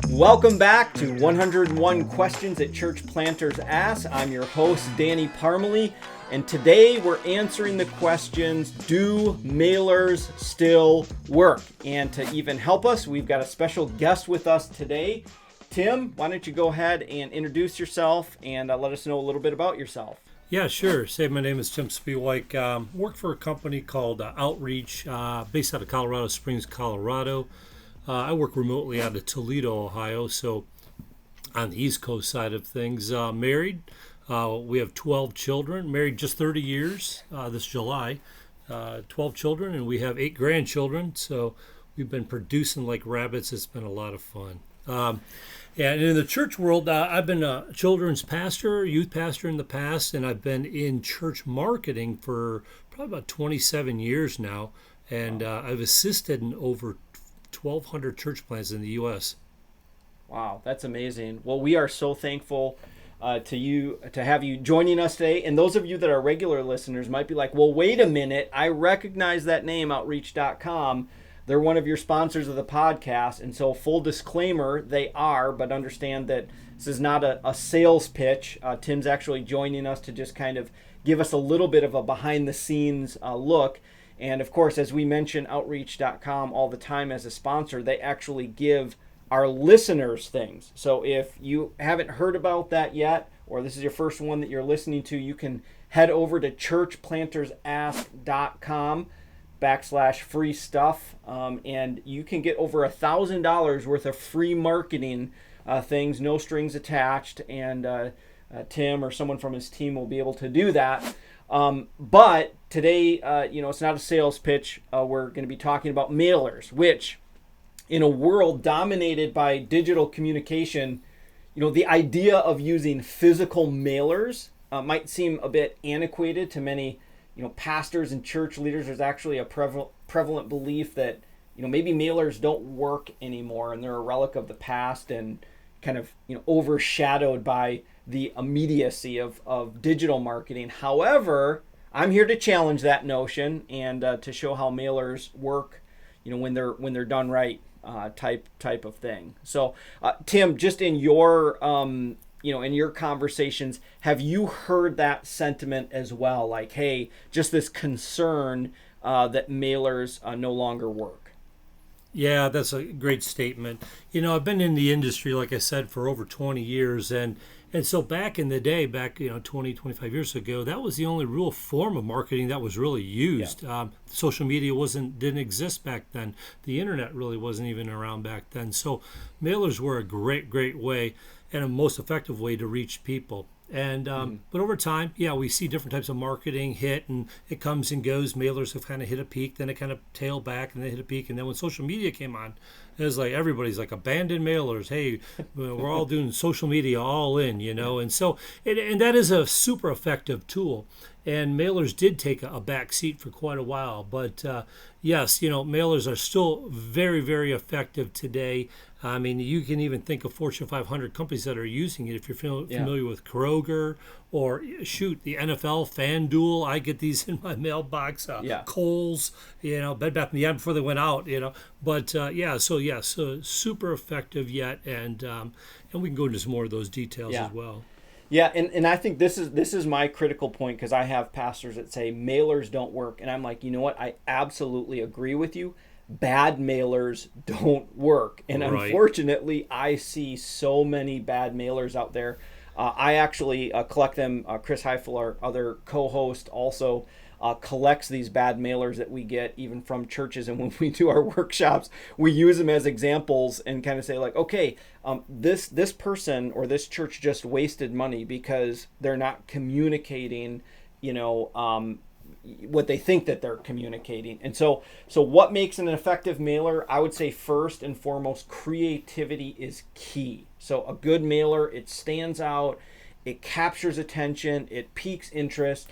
Welcome back to 101 Questions that Church Planters Ask. I'm your host, Danny Parmelee, and today we're answering the questions, do mailers still work? And to even help us, we've got a special guest with us today. Tim, why don't you go ahead and introduce yourself and let us know a little bit about yourself. Yeah, sure. Say my name is Tim Speweik. Work for a company called Outreach, based out of Colorado Springs, Colorado. I work remotely out of Toledo, Ohio, so on the East Coast side of things. Married, we have 12 children, married just 30 years this July, 12 children, and we have 8 grandchildren, so we've been producing like rabbits. It's been a lot of fun. And in the church world, I've been a children's pastor, youth pastor in the past, and I've been in church marketing for probably about 27 years now, and I've assisted in over 1,200 church plants in the U.S. Wow, that's amazing. Well, we are so thankful to have you joining us today. And those of you that are regular listeners might be like, well, wait a minute. I recognize that name, Outreach.com. They're one of your sponsors of the podcast. And so full disclaimer, they are, but understand that this is not a sales pitch. Tim's actually joining us to just kind of give us a little bit of a behind the scenes look. And of course, as we mention Outreach.com all the time as a sponsor, they actually give our listeners things. So if you haven't heard about that yet, or this is your first one that you're listening to, you can head over to churchplantersask.com/free stuff. And you can get over $1,000 worth of free marketing things, no strings attached. And Tim or someone from his team will be able to do that. But today, it's not a sales pitch. We're going to be talking about mailers, which in a world dominated by digital communication, the idea of using physical mailers might seem a bit antiquated to many, pastors and church leaders. There's actually a prevalent belief that, maybe mailers don't work anymore and they're a relic of the past and kind of, overshadowed by the immediacy of digital marketing. However, I'm here to challenge that notion and to show how mailers work, when they're done right, type of thing. So, Tim, just in your in your conversations, have you heard that sentiment as well? Like, hey, just this concern that mailers no longer work. Yeah, that's a great statement. I've been in the industry, like I said, for over 20 years, and so back in the day, 20, 25 years ago, that was the only real form of marketing that was really used. Yeah. Social media didn't exist back then. The internet really wasn't even around back then. So mailers were a great way and a most effective way to reach people. And but over time, we see different types of marketing hit, and it comes and goes. Mailers have kind of hit a peak, then it kind of tail back, and they hit a peak. And then when social media came on, it was like everybody's like abandoned mailers. Hey, we're all doing social media all in, And so, and that is a super effective tool. And mailers did take a back seat for quite a while. But yes, mailers are still very, very effective today. I mean, you can even think of Fortune 500 companies that are using it. If you're familiar with Kroger or the NFL, FanDuel, I get these in my mailbox. Kohl's, Bed Bath & Beyond before they went out, But so super effective yet, and we can go into some more of those details as well. Yeah, and I think this is my critical point, because I have pastors that say mailers don't work, and I'm like, you know what? I absolutely agree with you. Bad mailers don't work, and unfortunately, I see so many bad mailers out there. I actually collect them. Chris Heifel, our other co-host, also collects these bad mailers that we get even from churches, and when we do our workshops, we use them as examples and kind of say like, okay, this person or this church just wasted money because they're not communicating, what they think that they're communicating. And so what makes an effective mailer? I would say first and foremost, creativity is key. So a good mailer, it stands out, it captures attention, it piques interest.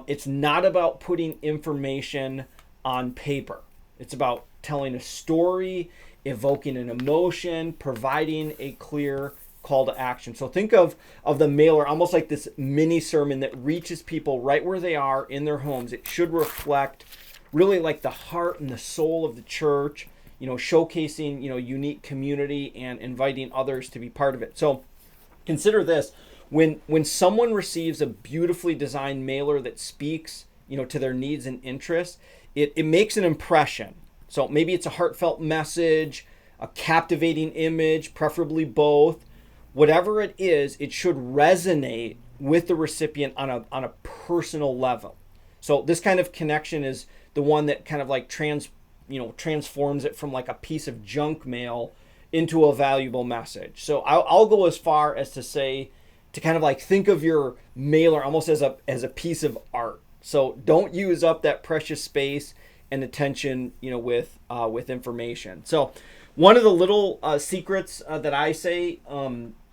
It's not about putting information on paper. It's about telling a story, evoking an emotion, providing a clear call to action. So think of the mailer almost like this mini sermon that reaches people right where they are in their homes. It should reflect really like the heart and the soul of the church, showcasing, unique community and inviting others to be part of it. So consider this. When someone receives a beautifully designed mailer that speaks, to their needs and interests, it makes an impression. So maybe it's a heartfelt message, a captivating image, preferably both. Whatever it is, it should resonate with the recipient on a personal level. So this kind of connection is the one that kind of like transforms it from like a piece of junk mail into a valuable message. So I'll go as far as to say, to kind of like think of your mailer almost as a piece of art. So don't use up that precious space and attention, with information. So one of the little secrets that I say,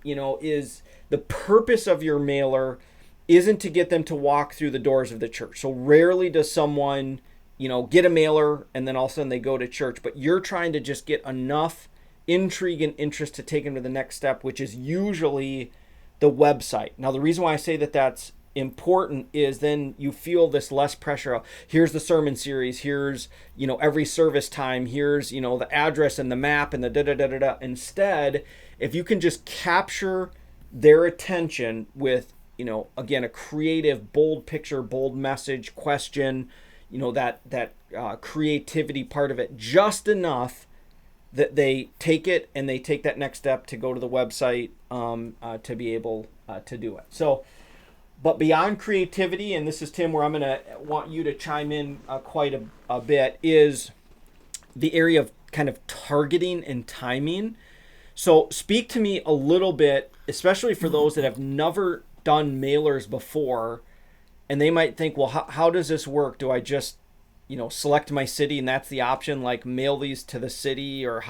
is the purpose of your mailer isn't to get them to walk through the doors of the church. So rarely does someone, get a mailer and then all of a sudden they go to church. But you're trying to just get enough intrigue and interest to take them to the next step, which is usually the website. Now, the reason why I say that that's important is then you feel this less pressure of, here's the sermon series, here's, every service time, here's, the address and the map and the da-da-da-da-da. Instead, if you can just capture their attention with, again, a creative, bold picture, bold message, question, that creativity part of it, just enough that they take it and they take that next step to go to the website to be able to do it. So, but beyond creativity, and this is, Tim, where I'm going to want you to chime in quite a bit, is the area of kind of targeting and timing. So speak to me a little bit, especially for those that have never done mailers before, and they might think, well, how does this work? Do I just select my city and that's the option, like mail these to the city? Or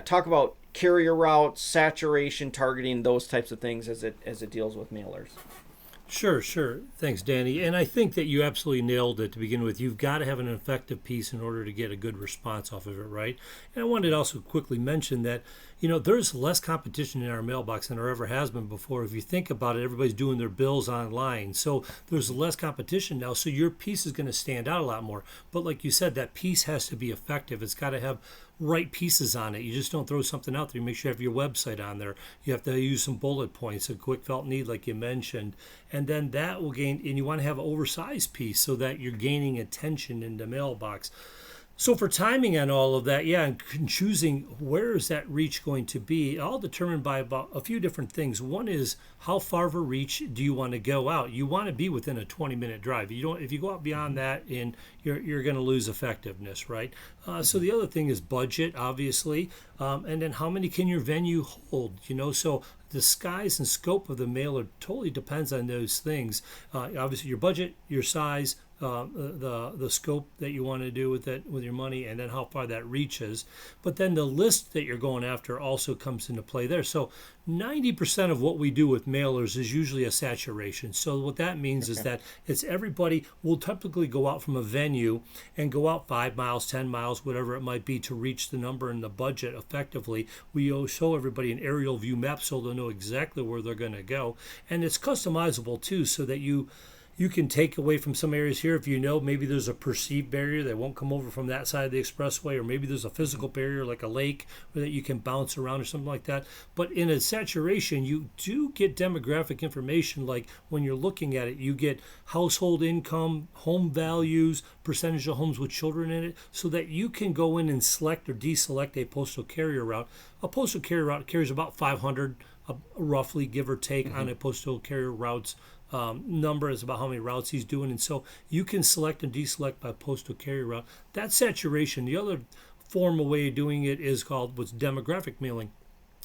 talk about carrier routes, saturation, targeting, those types of things as it deals with mailers. Sure. Thanks, Danny. And I think that you absolutely nailed it to begin with. You've got to have an effective piece in order to get a good response off of it, right? And I wanted to also quickly mention that, there's less competition in our mailbox than there ever has been before. If you think about it, everybody's doing their bills online. So there's less competition now. So your piece is going to stand out a lot more. But like you said, that piece has to be effective. It's got to have right pieces on it. You just don't throw something out there. You make sure you have your website on there. You have to use some bullet points, a quick felt need like you mentioned. And then that will gain, and you want to have an oversized piece so that you're gaining attention in the mailbox. So for timing on all of that, and choosing where is that reach going to be, all determined by about a few different things. One is, how far of a reach do you want to go out? You want to be within a 20-minute drive. If you go out beyond that, you're going to lose effectiveness, right? So the other thing is budget, obviously, and then how many can your venue hold? So the size and scope of the mailer totally depends on those things. Obviously, your budget, your size, the scope that you want to do with it, with your money, and then how far that reaches. But then the list that you're going after also comes into play there. So 90% of what we do with mailers is usually a saturation. So what that means is that it's everybody will typically go out from a venue and go out 5 miles, 10 miles, whatever it might be, to reach the number and the budget effectively. We show everybody an aerial view map so they'll know exactly where they're going to go. And it's customizable too, so that you can take away from some areas here if maybe there's a perceived barrier that won't come over from that side of the expressway, or maybe there's a physical barrier like a lake that you can bounce around or something like that. But in a saturation, you do get demographic information, like when you're looking at it, you get household income, home values, percentage of homes with children in it, so that you can go in and select or deselect a postal carrier route. A postal carrier route carries about 500, roughly, give or take, on a postal carrier route's number is about how many routes he's doing, and so you can select and deselect by postal carrier route. That's saturation. The other formal way of doing it is called what's demographic mailing,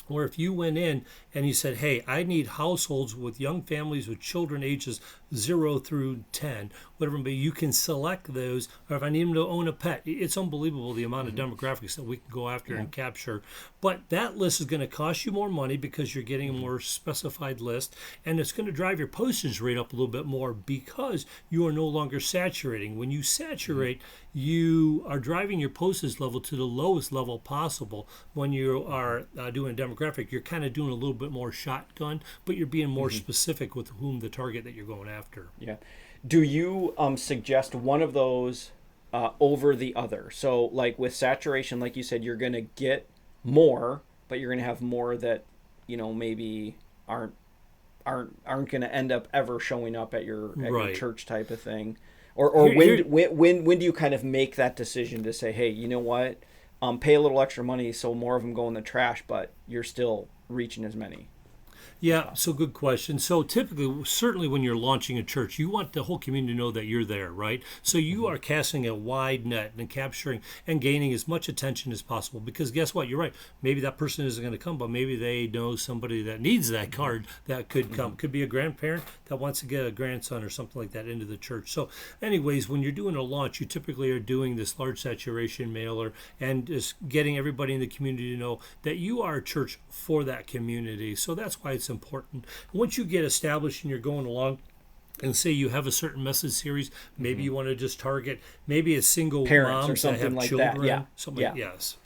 where if you went in and you said, hey, I need households with young families with children ages 0 through 10, whatever, but you can select those. Or if I need them to own a pet, it's unbelievable the amount of demographics that we can go after and capture. But that list is going to cost you more money because you're getting a more specified list, and it's going to drive your postage rate up a little bit more because you are no longer saturating. When you saturate, you are driving your postage level to the lowest level possible. When you are doing a demographic, you're kind of doing a little bit more shotgun, but you're being more specific with whom the target that you're going after. Yeah. Do you suggest one of those over the other? So like with saturation, like you said, you're going to get more, but you're going to have more that, maybe aren't going to end up ever showing up at your church type of thing. Or when do you kind of make that decision to say, hey, you know what, pay a little extra money so more of them go in the trash, but you're still reaching as many? Yeah, so good question. So typically, certainly when you're launching a church, you want the whole community to know that you're there, right? So you are casting a wide net and capturing and gaining as much attention as possible, because guess what? You're right. Maybe that person isn't going to come, but maybe they know somebody that needs that card that could come. Could be a grandparent that wants to get a grandson or something like that into the church. So anyways, when you're doing a launch, you typically are doing this large saturation mailer and just getting everybody in the community to know that you are a church for that community. So that's why it's important. Once you get established and you're going along, and say you have a certain message series, maybe you want to just target maybe a single parents moms or something that have like children. that. Yeah. Something Yeah. Yes.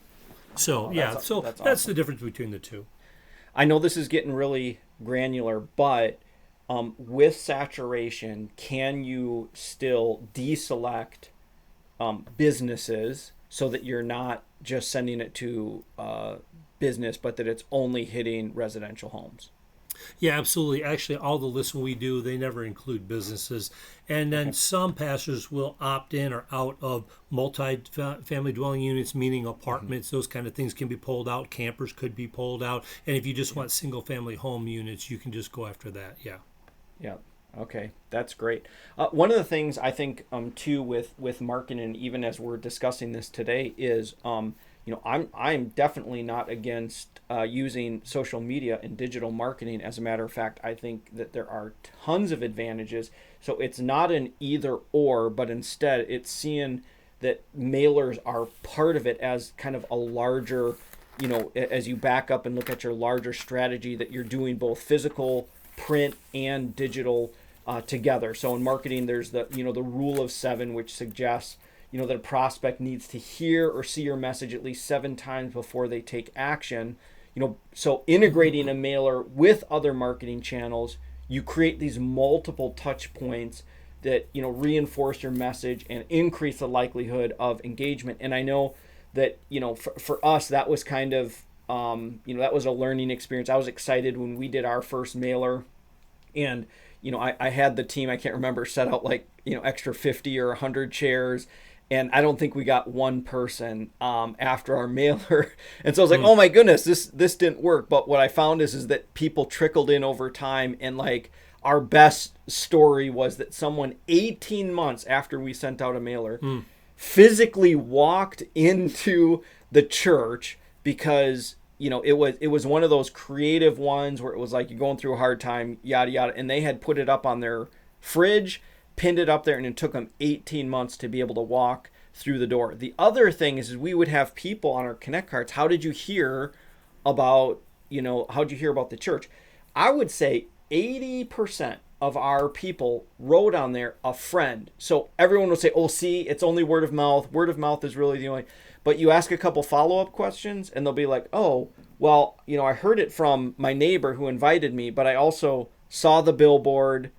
So that's that's awesome. the difference between the two. I know this is getting really granular, but with saturation, can you still deselect businesses so that you're not just sending it to business, but that it's only hitting residential homes? Yeah, absolutely. Actually, all the lists we do, they never include businesses. And then some pastors will opt in or out of multi-family dwelling units, meaning apartments. Those kind of things can be pulled out. Campers could be pulled out. And if you just want single-family home units, you can just go after that. Yeah. Yeah. Okay, that's great. One of the things I think too with marketing, even as we're discussing this today, is I'm definitely not against using social media and digital marketing. As a matter of fact, I think that there are tons of advantages. So it's not an either or, but instead it's seeing that mailers are part of it as kind of a larger, as you back up and look at your larger strategy, that you're doing both physical, print, and digital together. So in marketing, there's the rule of 7, which suggests that a prospect needs to hear or see your message at least 7 times before they take action. So integrating a mailer with other marketing channels, you create these multiple touch points that reinforce your message and increase the likelihood of engagement. And I know that for us, that was kind of that was a learning experience. I was excited when we did our first mailer, and I had the team, I can't remember, set out like extra 50 or 100 chairs. And I don't think we got one person after our mailer. And so I was like, oh my goodness, this didn't work. But what I found is that people trickled in over time. And like our best story was that someone 18 months after we sent out a mailer physically walked into the church because it was one of those creative ones where it was like you're going through a hard time, yada yada. And they had put it up on their fridge, pinned it up there, and it took them 18 months to be able to walk through the door. The other thing is we would have people on our Connect cards. How did you hear about the church? I would say 80% of our people wrote on there a friend. So everyone would say, oh, see, it's only word of mouth. Word of mouth is really the only. But you ask a couple follow-up questions and they'll be like, oh, well, I heard it from my neighbor who invited me, but I also saw the billboard.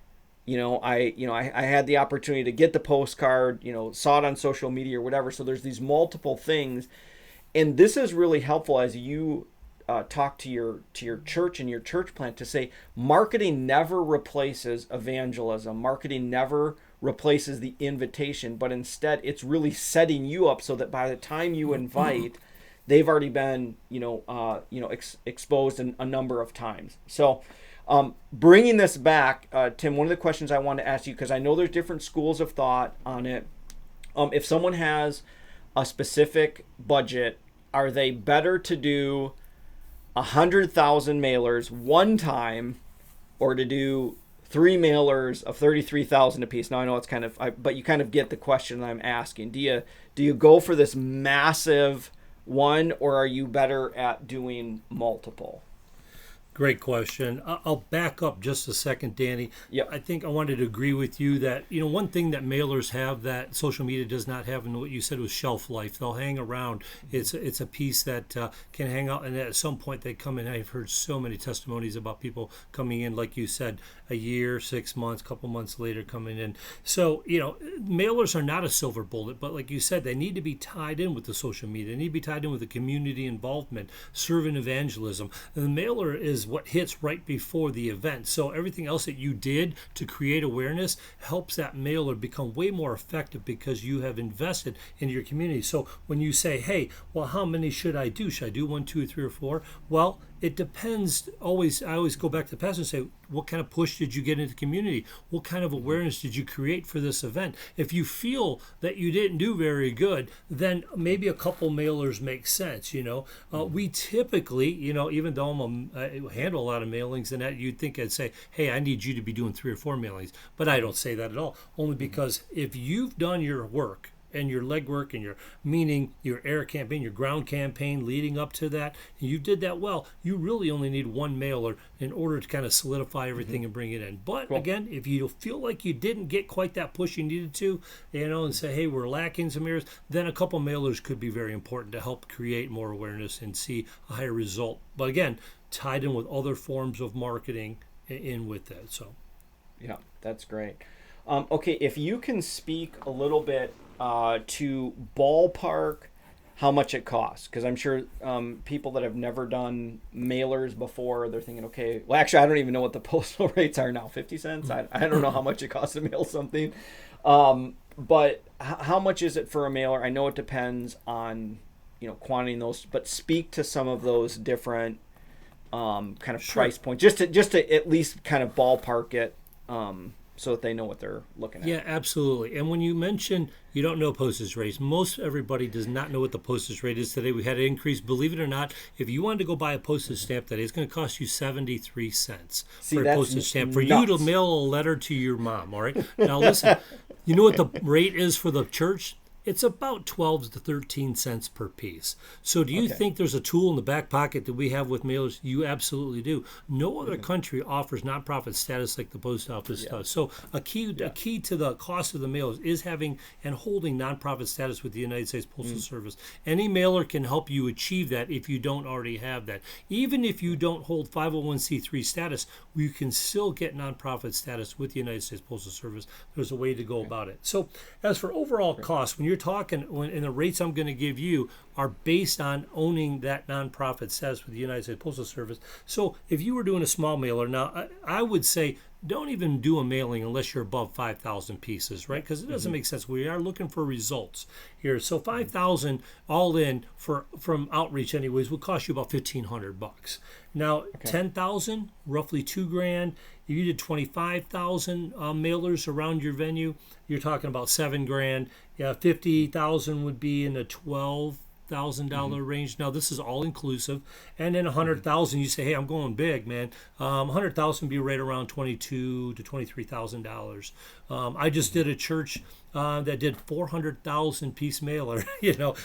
I had the opportunity to get the postcard, saw it on social media or whatever. So there's these multiple things. And this is really helpful as you talk to your church and your church plant to say marketing never replaces evangelism. Marketing never replaces the invitation, but instead it's really setting you up so that by the time you invite, they've already been, exposed a number of times. So bringing this back, Tim, one of the questions I want to ask you, because I know there's different schools of thought on it. If someone has a specific budget, are they better to do 100,000 mailers one time or to do three mailers of 33,000 a piece. Now I know it's but you kind of get the question I'm asking. Do you go for this massive one, or are you better at doing multiple? Great question. I'll back up just a second, Danny. Yep. I think I wanted to agree with you that, one thing that mailers have that social media does not have, and what you said was shelf life. They'll hang around. It's a piece that can hang out, and at some point they come in. I've heard so many testimonies about people coming in, like you said, a year, 6 months, couple months later coming in. So, mailers are not a silver bullet, but like you said, they need to be tied in with the social media. They need to be tied in with the community involvement, servant evangelism. And the mailer is what hits right before the event. So everything else that you did to create awareness helps that mailer become way more effective because you have invested in your community. So when you say, hey, well, how many should I do? Should I do 1, 2, 3, or 4? Well, it depends. I always go back to the pastor and say, what kind of push did you get into the community? What kind of awareness did you create for this event? If you feel that you didn't do very good, then maybe a couple mailers make sense. We typically, even though I handle a lot of mailings and that, you'd think I'd say, hey, I need you to be doing 3 or 4 mailings. But I don't say that at all. Only because if you've done your work, and your legwork and your air campaign, your ground campaign leading up to that, and you did that well, you really only need one mailer in order to kind of solidify everything and bring it in. But again, if you feel like you didn't get quite that push you needed to, and say, hey, we're lacking some areas, then a couple mailers could be very important to help create more awareness and see a higher result. But again, tied in with other forms of marketing in with that. So, yeah, that's great. Okay, if you can speak a little bit to ballpark how much it costs, because I'm sure people that have never done mailers before, they're thinking, okay, well, actually, I don't even know what the postal rates are now, 50 cents? I don't know how much it costs to mail something. But how much is it for a mailer? I know it depends on, quantity in those, but speak to some of those different kind of price points, just to at least kind of ballpark it, so that they know what they're looking at. Yeah, absolutely. And when you mention you don't know postage rates, most everybody does not know what the postage rate is today. We had an increase. Believe it or not, if you wanted to go buy a postage stamp today, it's going to cost you 73 cents for a postage stamp for you to mail a letter to your mom. All right. Now listen, you know what the rate is for the church? It's about 12 to 13 cents per piece. So do you think there's a tool in the back pocket that we have with mailers? You absolutely do. No other country offers nonprofit status like the post office does. So a key to the cost of the mailers is having and holding nonprofit status with the United States Postal Service. Any mailer can help you achieve that if you don't already have that. Even if you don't hold 501c3 status, you can still get nonprofit status with the United States Postal Service. There's a way to go about it. So as for overall cost, when you're talking, and the rates I'm going to give you are based on owning that nonprofit status with the United States Postal Service. So if you were doing a small mailer, now I would say don't even do a mailing unless you're above 5,000 pieces, right? Because it doesn't make sense. We are looking for results here. So 5,000 all in from outreach anyways would cost you about $1,500. Now 10,000, roughly $2,000. If you did 25,000 mailers around your venue, you're talking about $7,000. Yeah, 50,000 would be in the $12,000 range. Now this is all inclusive, and then 100,000. You say, hey, I'm going big, man. 100,000 would be right around $22,000 to $23,000. I just did a church that did 400,000 piece mailer.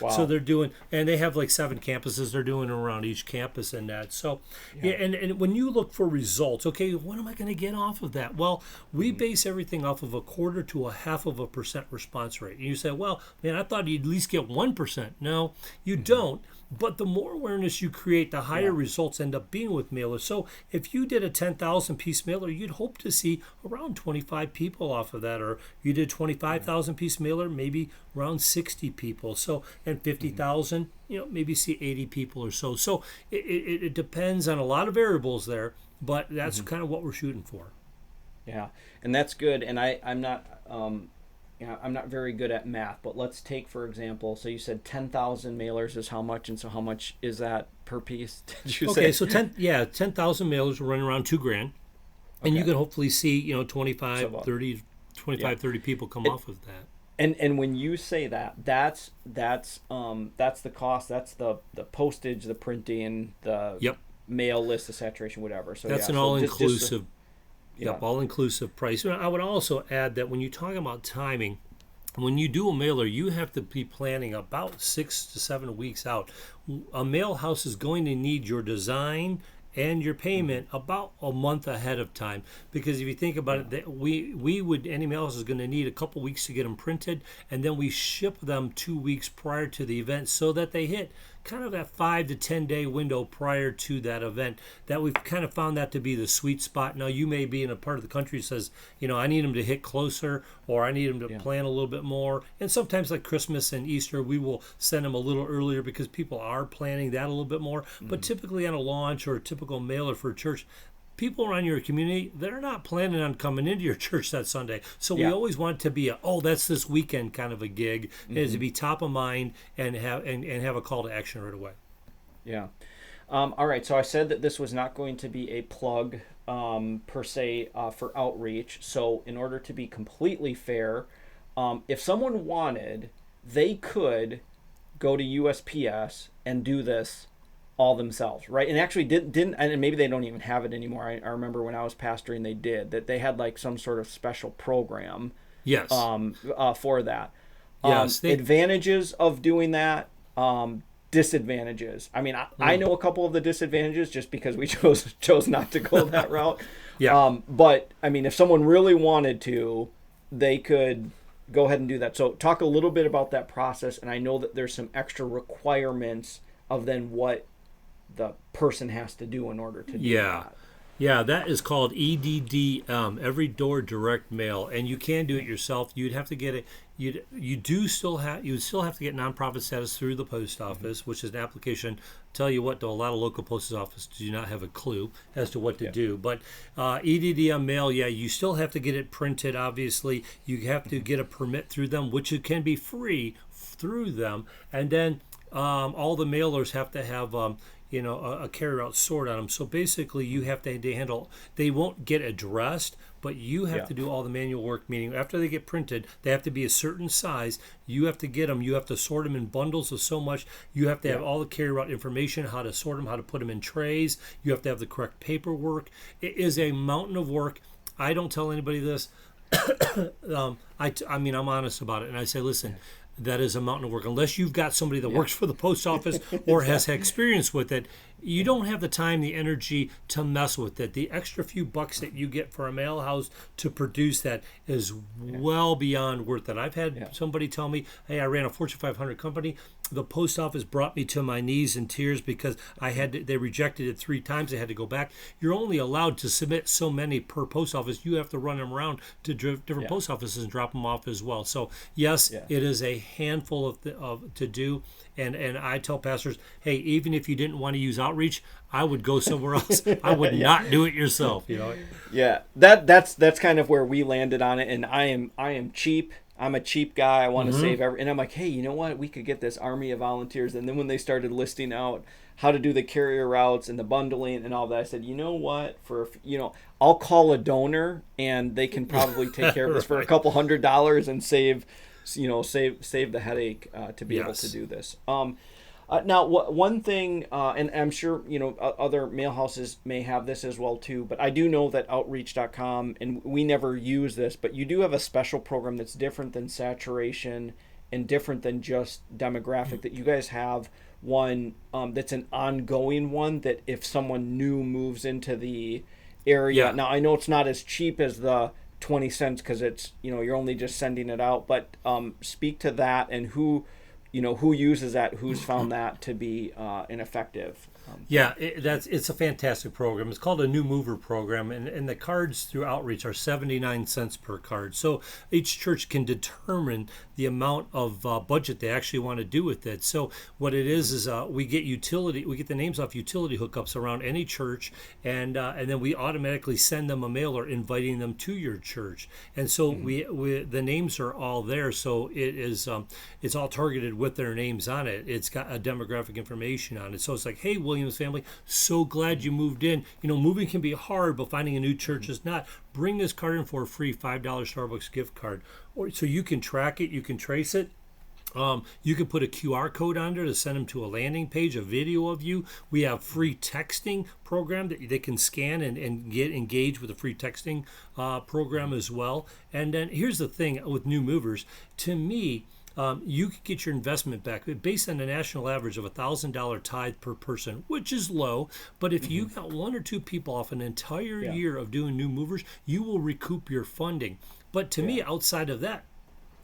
So they're doing, and they have like 7 campuses. They're doing around each campus and that. So and when you look for results, okay, what am I going to get off of that? Well, we base everything off of 1/4 to 0.5% response rate. And you say, well, man, I thought you'd at least get 1%. No, you don't. But the more awareness you create, the higher results end up being with mailers. So if you did a 10,000 piece mailer, you'd hope to see around 25 people off of that. Or you did 25,000 piece mailer, maybe around 60 people. So, and 50,000, maybe see 80 people or so. So it depends on a lot of variables there, but that's kind of what we're shooting for. Yeah, and that's good. And I'm not... I'm not very good at math, but let's take, for example, so you said 10,000 mailers is how much, and so how much is that per piece, did you say? Okay, so 10,000 mailers will run around $2,000, and you can hopefully see, 25, 30 people come off of that. And when you say that's the cost, that's the postage, the printing, the mail list, the saturation, whatever. So that's an all-inclusive. Yep, all-inclusive price. And I would also add that when you talk about timing, when you do a mailer, you have to be planning about 6 to 7 weeks out. A mail house is going to need your design and your payment about a month ahead of time, because if you think about it, that any mail house is going to need a couple weeks to get them printed, and then we ship them 2 weeks prior to the event so that they hit kind of that 5 to 10 day window prior to that event. That we've kind of found that to be the sweet spot. Now you may be in a part of the country that says, I need them to hit closer, or I need them to plan a little bit more. And sometimes like Christmas and Easter, we will send them a little earlier because people are planning that a little bit more. But typically on a launch or a typical mailer for a church, people around your community, they're not planning on coming into your church that Sunday. So we always want it to be that's this weekend kind of a gig, is to be top of mind and have a call to action right away. Yeah. All right. So I said that this was not going to be a plug per se for outreach. So in order to be completely fair, if someone wanted, they could go to USPS and do this all themselves, right? And actually didn't, and maybe they don't even have it anymore. I remember when I was pastoring, they did, that they had like some sort of special program for that. Advantages of doing that, disadvantages. I mean, I know a couple of the disadvantages just because we chose not to go that route. But I mean, if someone really wanted to, they could go ahead and do that. So talk a little bit about that process. And I know that there's some extra requirements of then what the person has to do in order to do that. Yeah, that is called EDD, Every Door Direct Mail, and you can do it yourself. You'd have to get it. You would still have to get nonprofit status through the post office, which is an application. Tell you what, though, a lot of local post offices do not have a clue as to what to do. But EDD on mail, you still have to get it printed. Obviously, you have to get a permit through them, which it can be free through them, and then all the mailers have to have a carrier-out sort on them. So basically, you have to handle. They won't get addressed, but you have to do all the manual work. Meaning, after they get printed, they have to be a certain size. You have to get them. You have to sort them in bundles of so much. You have to have all the carrier-out information, how to sort them, how to put them in trays. You have to have the correct paperwork. It is a mountain of work. I don't tell anybody this. I mean, I'm honest about it, and I say, listen. That is a mountain of work. Unless you've got somebody that works for the post office or has had experience with it, you don't have the time, the energy to mess with it. The extra few bucks that you get for a mail house to produce that is well beyond worth it. I've had somebody tell me, hey, I ran a Fortune 500 company. The post office brought me to my knees in tears because they rejected it 3 times. I had to go back. You're only allowed to submit so many per post office. You have to run them around to different post offices and drop them off as well. So yes, it is a handful of to do. And I tell pastors, hey, even if you didn't want to use outreach, I would go somewhere else. I would not do it yourself. Yeah, that's kind of where we landed on it. And I am cheap. I'm a cheap guy. I want to save and I'm like, hey, you know what? We could get this army of volunteers. And then when they started listing out how to do the carrier routes and the bundling and all that, I said, you know what? I'll call a donor and they can probably take care of this for a couple $100 and save the headache to be able to do this. Now, one thing, and I'm sure other mail houses may have this as well too, but I do know that Outreach.com, and we never use this, but you do have a special program that's different than saturation and different than just demographic. That you guys have one that's an ongoing one that if someone new moves into the area. Now I know it's not as cheap as the 20 cents because it's you're only just sending it out, but speak to that and who uses that, who's found that to be ineffective. It's a fantastic program. It's called a New Mover program, and the cards through Outreach are 79 cents per card. So each church can determine the amount of budget they actually want to do with it. So what it is we get the names off utility hookups around any church, and then we automatically send them a mailer inviting them to your church. And so we the names are all there. So it is it's all targeted with their names on it. It's got a demographic information on it. So it's like, hey, Williams family, so glad you moved in. Moving can be hard, but finding a new church is not. Bring this card in for a free $5 Starbucks gift card, so you can track it, you can trace it. You can put a QR code on there to send them to a landing page, a video of you. We have free texting program that they can scan and get engaged with a free texting program as well. And then here's the thing with new movers. To me, you could get your investment back based on a national average of $1,000 tithe per person, which is low. But if you got one or two people off an entire year of doing new movers, you will recoup your funding. But to me, outside of that,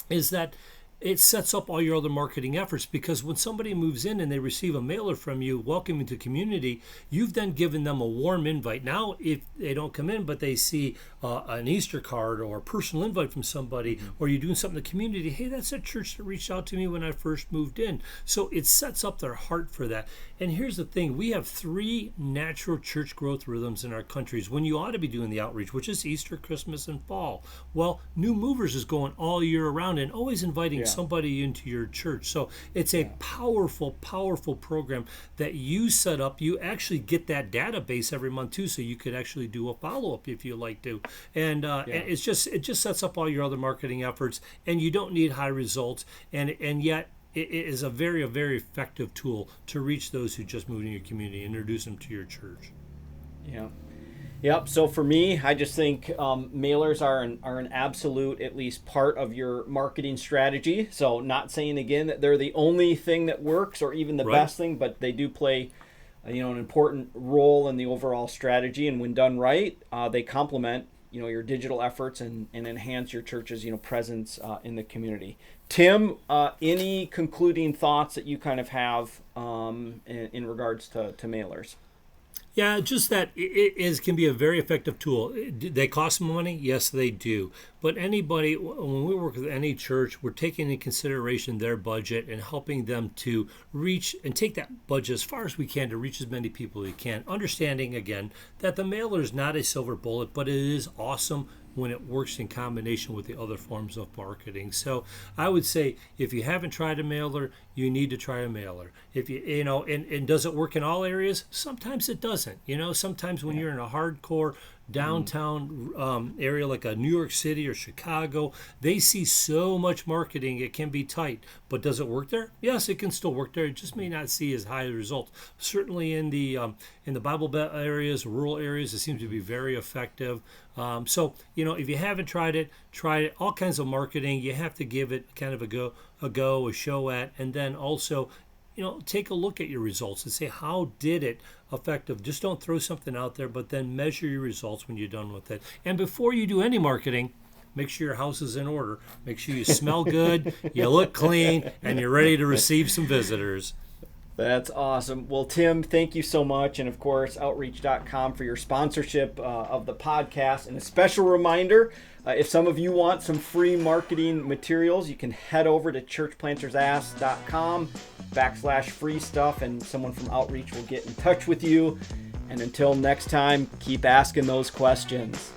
is that it sets up all your other marketing efforts, because when somebody moves in and they receive a mailer from you welcoming to community, you've then given them a warm invite. Now, if they don't come in, but they see an Easter card or a personal invite from somebody, or you're doing something in the community, hey, that's a church that reached out to me when I first moved in. So it sets up their heart for that. And here's the thing, we have 3 natural church growth rhythms in our countries when you ought to be doing the outreach, which is Easter, Christmas, and fall. Well, New Movers is going all year around and always inviting somebody into your church. So it's a powerful, powerful program that you set up. You actually get that database every month too, so you could actually do a follow-up if you like to. And it just sets up all your other marketing efforts, and you don't need high results, and yet it is a very effective tool to reach those who just moved in your community, introduce them to your church. Yeah. Yep. So for me, I just think mailers are an absolute, at least part of your marketing strategy. So not saying again that they're the only thing that works or even the best thing, but they do play an important role in the overall strategy. And when done right, they complement your digital efforts and enhance your church's presence in the community. Tim, any concluding thoughts that you kind of have in regards to mailers? Yeah, just that it can be a very effective tool. They cost money? Yes, they do. But anybody, when we work with any church, we're taking into consideration their budget and helping them to reach and take that budget as far as we can to reach as many people as we can. Understanding, again, that the mailer is not a silver bullet, but it is awesome when it works in combination with the other forms of marketing. So I would say if you haven't tried a mailer, you need to try a mailer. If and does it work in all areas? Sometimes it doesn't. Sometimes when you're in a hardcore downtown area like a New York City or Chicago, they see so much marketing it can be tight. But does it work there? Yes, it can still work there. It just may not see as high a result. Certainly in the Bible Belt areas, rural areas, it seems to be very effective. So if you haven't tried it, try it. All kinds of marketing, you have to give it kind of a show at, and then also take a look at your results and say, how did it effective? Just don't throw something out there, but then measure your results when you're done with it. And before you do any marketing, make sure your house is in order. Make sure you smell good, you look clean, and you're ready to receive some visitors. That's awesome. Well, Tim, thank you so much. And of course, outreach.com for your sponsorship of the podcast. And a special reminder, if some of you want some free marketing materials, you can head over to churchplantersask.com/free stuff, and someone from Outreach will get in touch with you. And until next time, keep asking those questions.